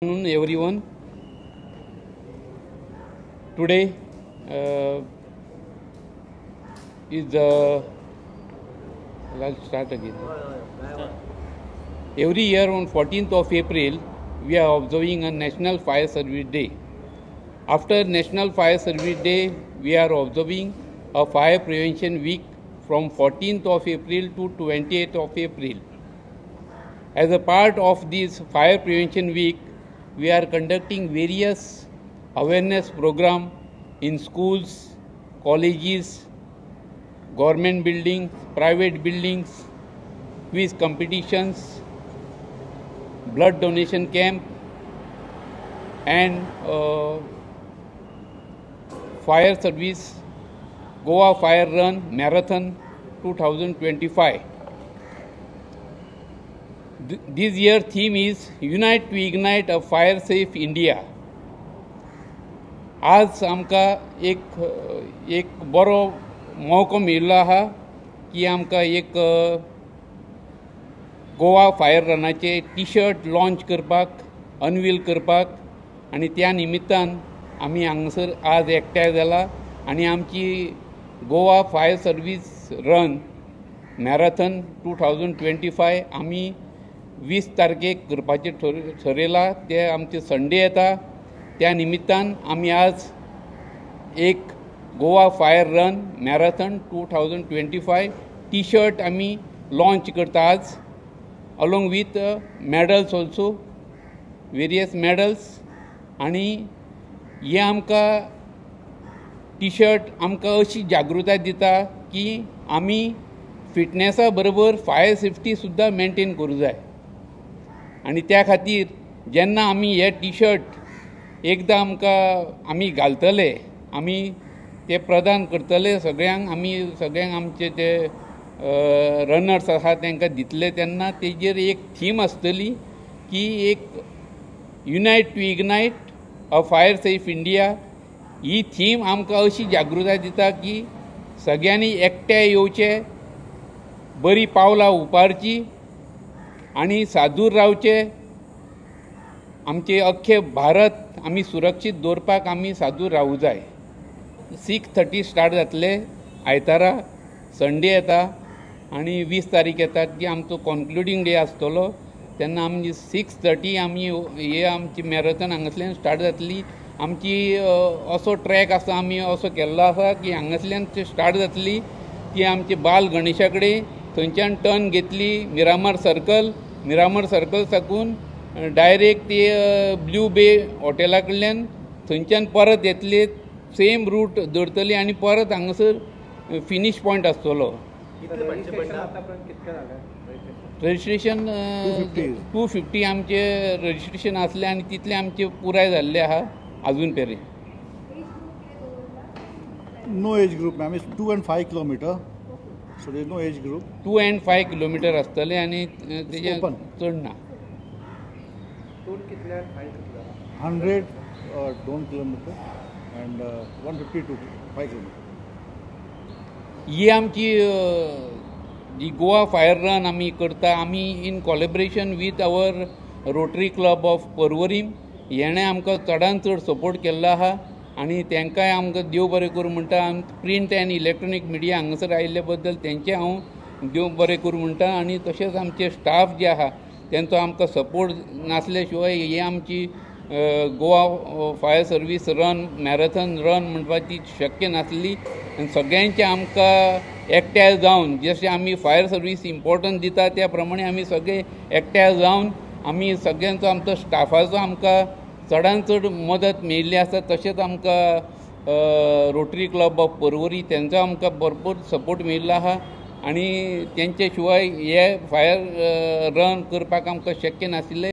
Afternoon, everyone. Today is the. I'll start again. Every year on 14th of April, we are observing a National Fire Service Day. After National Fire Service Day, we are observing a Fire Prevention Week from 14th of April to 28th of April. As a part of this Fire Prevention Week, we are conducting various awareness programs in schools, colleges, government buildings, private buildings, quiz competitions, blood donation camp, and fire service Goa Fire Run Marathon 2025. This year theme is Unite to Ignite a Fire Safe India. आज आमकां एक बरो मौको मेळिल्लो आहा की आमकां एक गोवा फायर रनाचे टी-शर्ट लॉन्च करपाक अनवील करपाक आनी त्या निमित्तान आमी हांगासर आज एकठांय जाला आनी आमची Goa fire service run marathon 2025 आमी 20 तारखेक करपाचें ठरयलां. ते आमचे संडे येता, त्या निमित्तान आमी आज एक Goa fire run marathon 2025 T-shirt आमी लॉन्च करता आज, along with medals also, various medals. आनी हे आमकां टी-शर्ट आमकां अशी जागृताय दिता की आमी फिटनेसा बरोबर फायर सेफ्टी सुद्दां मेंटेन करूं जाय. आनी त्या खातीर जेन्ना आमी हे टी-शर्ट एकदां आमी घालतले, आमी ते प्रदान करतले सगळ्यांक, आमी सगळ्यांक आमचे ते रनर्स आसा तांकां दितले, तेन्ना तेजेर एक थीम आसतली की एक unite to ignite a fire safe India. ही थीम आमकां अशी जागृताय दिता की सगळ्यांनी एकठांय येवचे, बरी पावलां उबारची आनी सादूर रावचे. आमचे अख्खे भारत आमी सुरक्षीत दवरपाक आमी सादूर रावूं जाय. 6:30 स्टार्ट जातले आयतारा, संडे येता आनी 20 तारीख येता की आमचो कॉन्क्लुडींग डे आसतलो. तेन्ना आमी 6:30 आमी हे आमची मॅरेथॉन हांगासल्यान स्टार्ट जातली. आमची असो ट्रॅक आसा, आमी असो केल्लो आसा की हांगासल्यान स्टार्ट जातली ती आमची बाल गणेशा कडेन, थंयच्यान टर्न घेतली मिरामार सर्कल साकून डायरेक्ट ती ब्लू बे हॉटेला कडल्यान, थंयच्यान परत येतली, सेम रूट धरतली आनी परत हांगासर फिनीश पॉयंट आसतलो. रजिस्ट्रेशन 250 आमचे रजिस्ट्रेशन आसले आनी तितले आमचे पुराय जाल्ले आहा अजून पेरे. No age group, ma'am. It's 2 and 5 kilometer. So there is no age group. 2 and 5 kilometre आसतले आनी तेजे चड ना. 100 2 kilometer and 150 to 5 kilometer. ही आमची जी गोवा फायर रन आमी करता, आमी in collaboration with our Rotary Club of Porvorim. हेणें आमकां चडांत चड सपोर्ट केल्लो आहा आनी तांकांय आमकां देव बरें करूं म्हणटा. प्रिंट एंड इलेक्ट्रॉनीक मिडिया हांगासर आयिल्ले बद्दल तेंचे हांव देव बरें करूं म्हणटा. आनी तशेंच आमचे स्टाफ जे आहा तेंचो आमकां सपोर्ट नासले शिवाय ही आमची Goa fire service run marathon run म्हणपाची शक्य नासली. आनी सगळ्यांचे आमकां एकठांय जावन, जशें आमी फायर सर्वीस इम्पॉर्टन्स दिता त्या प्रमाणे आमी सगळे एकठांय जावन आमी सगळ्यांचो आमचो स्टाफाचो आमकां चडांत चड मदत मेळिल्ली आसा. तशेंच आमकां रोटरी क्लब ऑफ पर्वरी तेंचो आमकां भरपूर सपोर्ट मेळिल्लो आहा आनी तेंचे शिवाय हे फायर रन करपाक आमकां शक्य नाशिल्लें.